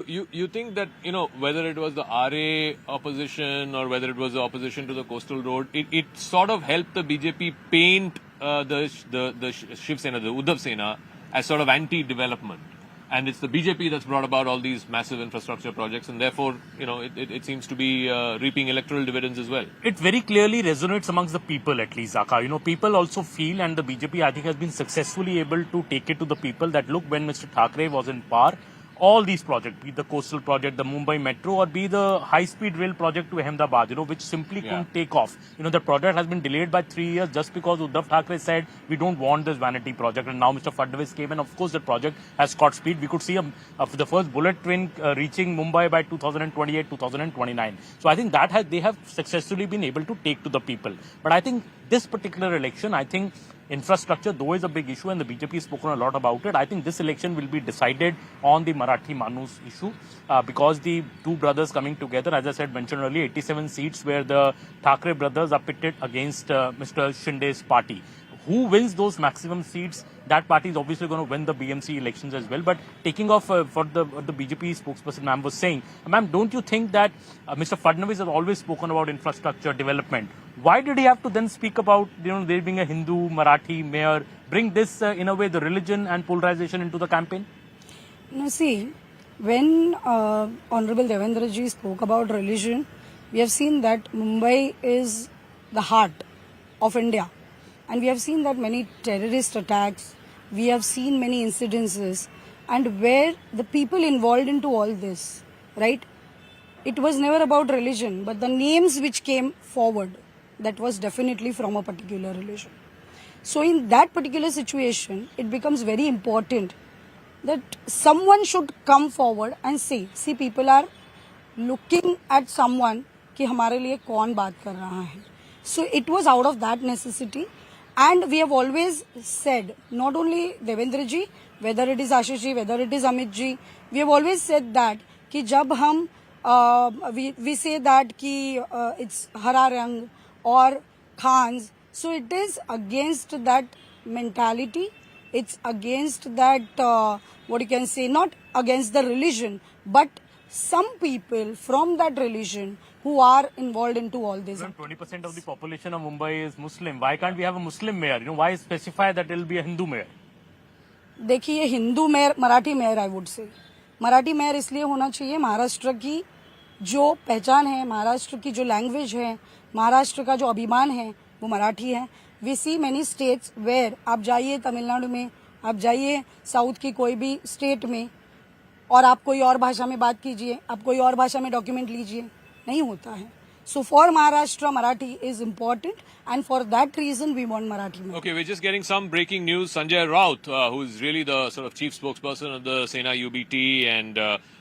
you think that, whether it was the RA opposition or whether it was the opposition to the coastal road, it sort of helped the BJP paint the Shiv Sena, the Uddhav Sena, as sort of anti-development. And it's the BJP that's brought about all these massive infrastructure projects, and therefore, it seems to be reaping electoral dividends as well. It very clearly resonates amongst the people, at least, Zaka. People also feel, and the BJP, I think, has been successfully able to take it to the people that, look, when Mr. Thackeray was in power, all these projects, be it the coastal project, the Mumbai Metro, or be the high-speed rail project to Ahmedabad, which simply couldn't take off. The project has been delayed by 3 years just because Uddhav Thackeray said, we don't want this vanity project. And now Mr. Fadnavis came, and of course the project has caught speed. We could see the first bullet train reaching Mumbai by 2028, 2029. So I think that they have successfully been able to take to the people. But I think this particular election, I think infrastructure, though, is a big issue, and the BJP has spoken a lot about it. I think this election will be decided on the Marathi Manus issue because the two brothers coming together, as I said, mentioned earlier, 87 seats where the Thackeray brothers are pitted against Mr. Shinde's party. Who wins those maximum seats, that party is obviously going to win the BMC elections as well. But taking off for the BJP spokesperson, ma'am, was saying, ma'am, don't you think that Mr. Fadnavis has always spoken about infrastructure development? Why did he have to then speak about, there being a Hindu, Marathi mayor, bring this, in a way, the religion and polarization into the campaign? No, see, when Honorable Devendra ji spoke about religion, we have seen that Mumbai is the heart of India. And we have seen that many terrorist attacks, we have seen many incidences, and where the people involved into all this, right? It was never about religion, but the names which came forward, that was definitely from a particular religion. So in that particular situation, it becomes very important that someone should come forward and say, see, people are looking at someone कि हमारे लिए कौन बात कर रहा है. So it was out of that necessity. And we have always said, not only Devendra ji, whether it is Ashish ji, whether it is Amit ji, we have always said that कि जब हम we say that कि it's हरा रंग or Khans, so it is against that mentality. It's against that what you can say, not against the religion, but some people from that religion who are involved into all this. 20% of the population of Mumbai is Muslim. Why can't we have a Muslim mayor? Why specify that it will be a Hindu mayor? देखिए, Hindu mayor, Marathi mayor, I would say Marathi mayor इसलिए होना चाहिए, महाराष्ट्र की जो पहचान है, महाराष्ट्र की जो लैंग्वेज है, महाराष्ट्र का जो अभिमान है, वो मराठी है. We see many states where, आप जाइए तमिलनाडु में, आप जाइए साउथ की कोई भी स्टेट में, और आप कोई और भाषा में बात कीजिए, आप कोई और भाषा में डॉक्यूमेंट लीजिए, नहीं होता है. So for Maharashtra, Marathi is important, and for that reason we want Marathi. Okay, we're just getting some breaking news. Sanjay Raut, who's really the sort of chief spokesperson of the Sena UBT and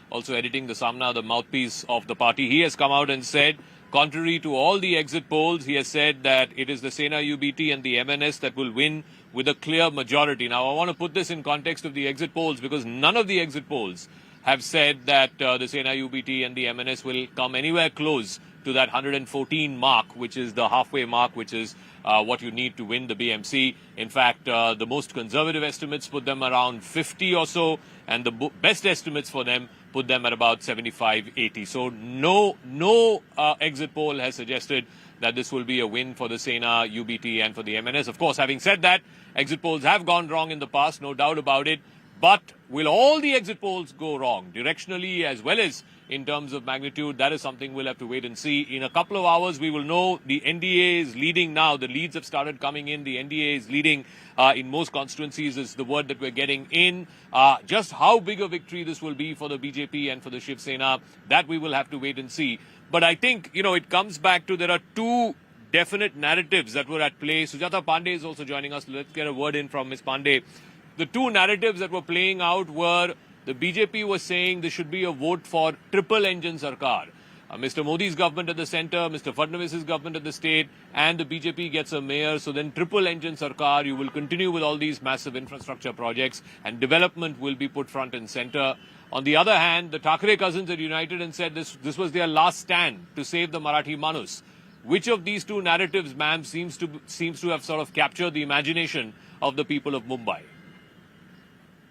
also editing the Samna, the mouthpiece of the party, he has come out and said, contrary to all the exit polls, he has said that it is the Sena UBT and the MNS that will win with a clear majority. Now, I want to put this in context of the exit polls because none of the exit polls have said that the Sena UBT and the MNS will come anywhere close to that 114 mark, which is the halfway mark, which is what you need to win the BMC. In fact, the most conservative estimates put them around 50 or so, and the best estimates for them put them at about 75, 80. So no exit poll has suggested that this will be a win for the Sena, UBT and for the MNS. Of course, having said that, exit polls have gone wrong in the past, no doubt about it. But will all the exit polls go wrong, directionally as well as in terms of magnitude? That is something we'll have to wait and see. In a couple of hours, we will know. The NDA is leading now. The leads have started coming in. The NDA is leading in most constituencies is the word that we're getting in. Just how big a victory this will be for the BJP and for the Shiv Sena, that we will have to wait and see. But I think, it comes back to there are two definite narratives that were at play. Sujata Pandey is also joining us. Let's get a word in from Ms. Pandey. The two narratives that were playing out were the BJP was saying there should be a vote for triple engine Sarkar. Mr. Modi's government at the centre, Mr. Fadnavis's government at the state, and the BJP gets a mayor. So then triple engine Sarkar, you will continue with all these massive infrastructure projects and development will be put front and centre. On the other hand, the Thackeray cousins are united and said this was their last stand to save the Marathi Manus. Which of these two narratives, ma'am, seems to have sort of captured the imagination of the people of Mumbai?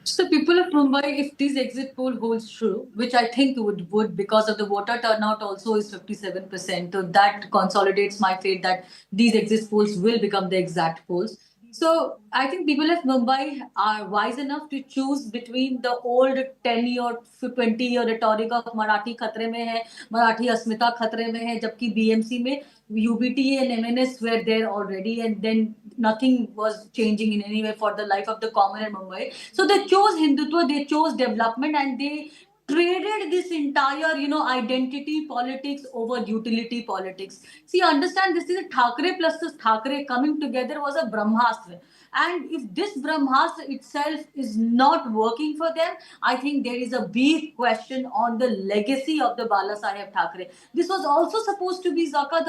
So people of Mumbai, if this exit poll holds true, which I think would because of the voter turnout also is 57%, so that consolidates my faith that these exit polls will become the exact polls. So I think people of Mumbai are wise enough to choose between the old 10-year, 20-year rhetoric of Marathi खतरे में है, Marathi अस्मिता खतरे में है, जबकि BMC में UBT and MNS were there already, and then nothing was changing in any way for the life of the common in Mumbai. So they chose Hindutva, they chose development, and they traded this entire, identity politics over utility politics. See, understand this is a Thackeray plus this Thackeray coming together was a Brahmastra. And if this Brahmastra itself is not working for them, I think there is a big question on the legacy of the Bala Saheb Thackeray. This was also supposed to be Zaka,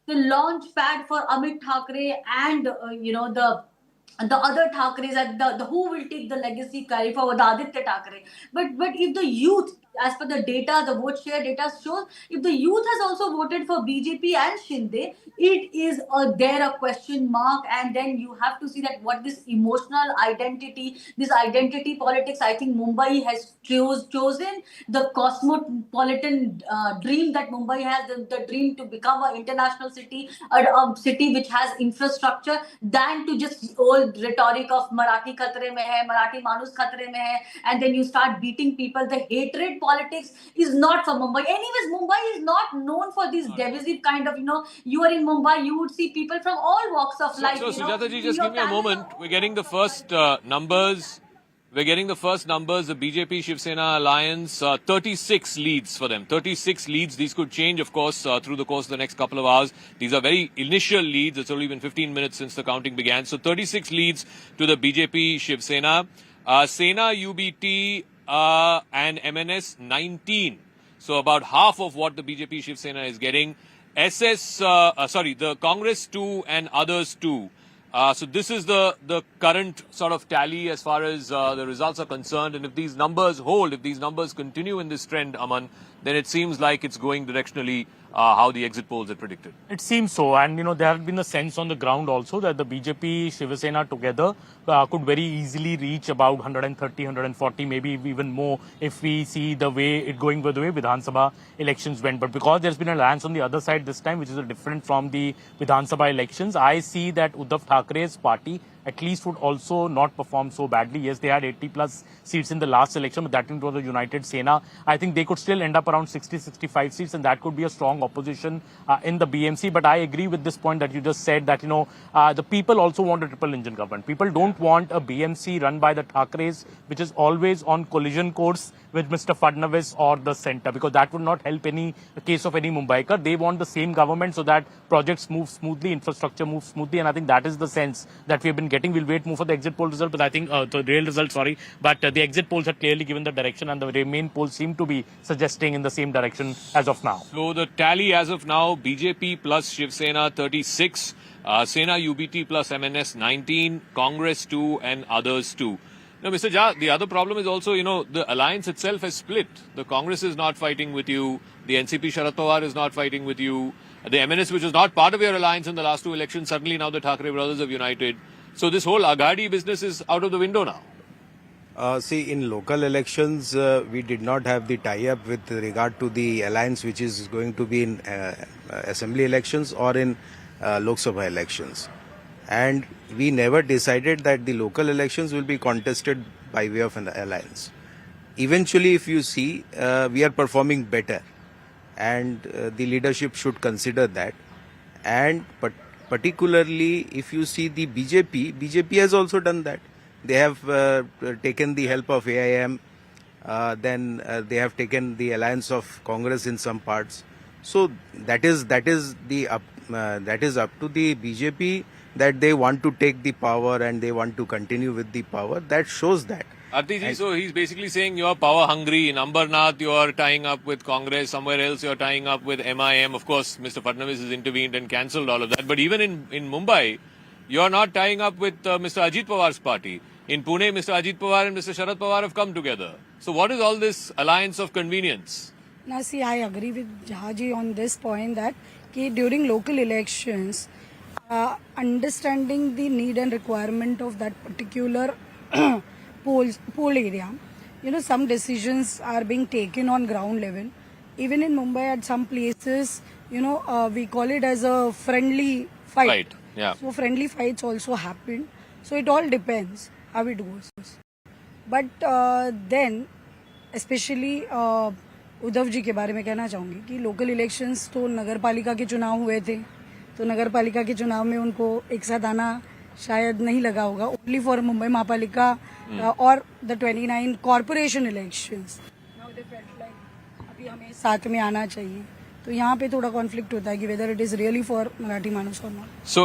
the launch pad for Amit Thackeray and the other Thackeray's and the who will take the legacy carry forward, the Aditya Thackeray. But if the youth, as per the data, the vote share data shows, if the youth has also voted for BJP and Shinde, it is there a question mark, and then you have to see that what this emotional identity, this identity politics. I think Mumbai has chosen the cosmopolitan dream that Mumbai has, the dream to become an international city, a city which has infrastructure, than to just old rhetoric of Marathi khatre mein hai, Marathi manus khatre mein hai, and then you start beating people. The hatred politics is not for Mumbai. Anyways, Mumbai is not known for this divisive kind of, you are in Mumbai, you would see people from all walks of life. So Sujata ji, just give me a moment. We're getting the first numbers. We're getting the first numbers. The BJP Shiv Sena alliance, 36 leads for them. 36 leads. These could change, of course, through the course of the next couple of hours. These are very initial leads. It's only been 15 minutes since the counting began. So 36 leads to the BJP Shiv Sena. Sena, UBT and MNS 19. So about half of what the BJP Shiv Sena is getting. The Congress 2 and others 2. So this is the current sort of tally as far as the results are concerned. And if these numbers hold, if these numbers continue in this trend, Aman, then it seems like it's going directionally how the exit polls had predicted. It seems so. And, there has been a sense on the ground also that the BJP, Shiv Sena together could very easily reach about 130, 140, maybe even more if we see the way it going the way Vidhan Sabha elections went. But because there's been an alliance on the other side this time, which is different from the Vidhan Sabha elections, I see that Uddhav Thackre's party at least would also not perform so badly. Yes, they had 80 plus seats in the last election, but that was a united Sena. I think they could still end up around 60, 65 seats, and that could be a strong opposition in the BMC. But I agree with this point that you just said that, the people also want a triple engine government. People don't want a BMC run by the Thackre's, which is always on collision course with Mr. Fadnavis or the centre, because that would not help any case of any Mumbaikar. They want the same government so that projects move smoothly, infrastructure moves smoothly, and I think that is the sense that we have been getting. We'll wait more for the exit poll result, but I think the real result, but the exit polls have clearly given the direction, and the main polls seem to be suggesting in the same direction as of now. So the tally as of now, BJP plus Shiv Sena 36, Sena UBT plus MNS 19, Congress 2 and others 2. Now, Mr. Jha, the other problem is also, the alliance itself has split. The Congress is not fighting with you. The NCP Sharad Pawar is not fighting with you. The MNS, which was not part of your alliance in the last 2 elections, suddenly now the Thackeray brothers have united. So this whole Aghadi business is out of the window now. See, in local elections, we did not have the tie-up with regard to the alliance which is going to be in assembly elections or in Lok Sabha elections. And we never decided that the local elections will be contested by way of an alliance. Eventually, if you see, we are performing better, and the leadership should consider that. And particularly, if you see the BJP has also done that. They have taken the help of AIM, then they have taken the alliance of Congress in some parts. So that is up to the BJP that they want to take the power and they want to continue with the power. That shows that. Arti, so he's basically saying you're power hungry. In Ambarnath, you're tying up with Congress. Somewhere else, you're tying up with MIM. Of course, Mr. Fadnavis has intervened and cancelled all of that. But even in Mumbai, you're not tying up with Mr. Ajit Pawar's party. In Pune, Mr. Ajit Pawar and Mr. Sharad Pawar have come together. So what is all this alliance of convenience? Now, see, I agree with Jhaji on this point that during local elections, understanding the need and requirement of that particular poll area, some decisions are being taken on ground level. Even in Mumbai, at some places, we call it as a friendly fight. Right, yeah. So friendly fights also happen. So it all depends how it goes. But then, especially Uddhav ji के बारे में कहना चाहूँगी कि local elections तो नगर पालिका के चुनाव हुए थे, तो नगर पालिका के चुनाव में उनको एक साथ आना शायद नहीं लगा होगा. ओनली फॉर मुंबई महापालिका और द 29 कॉर्पोरेशन इलेक्शंस अभी हमें साथ में आना चाहिए. तो यहाँ पे थोड़ा कॉन्फ्लिक्ट होता है कि whether it is really for Marathi मानुस और नॉट. So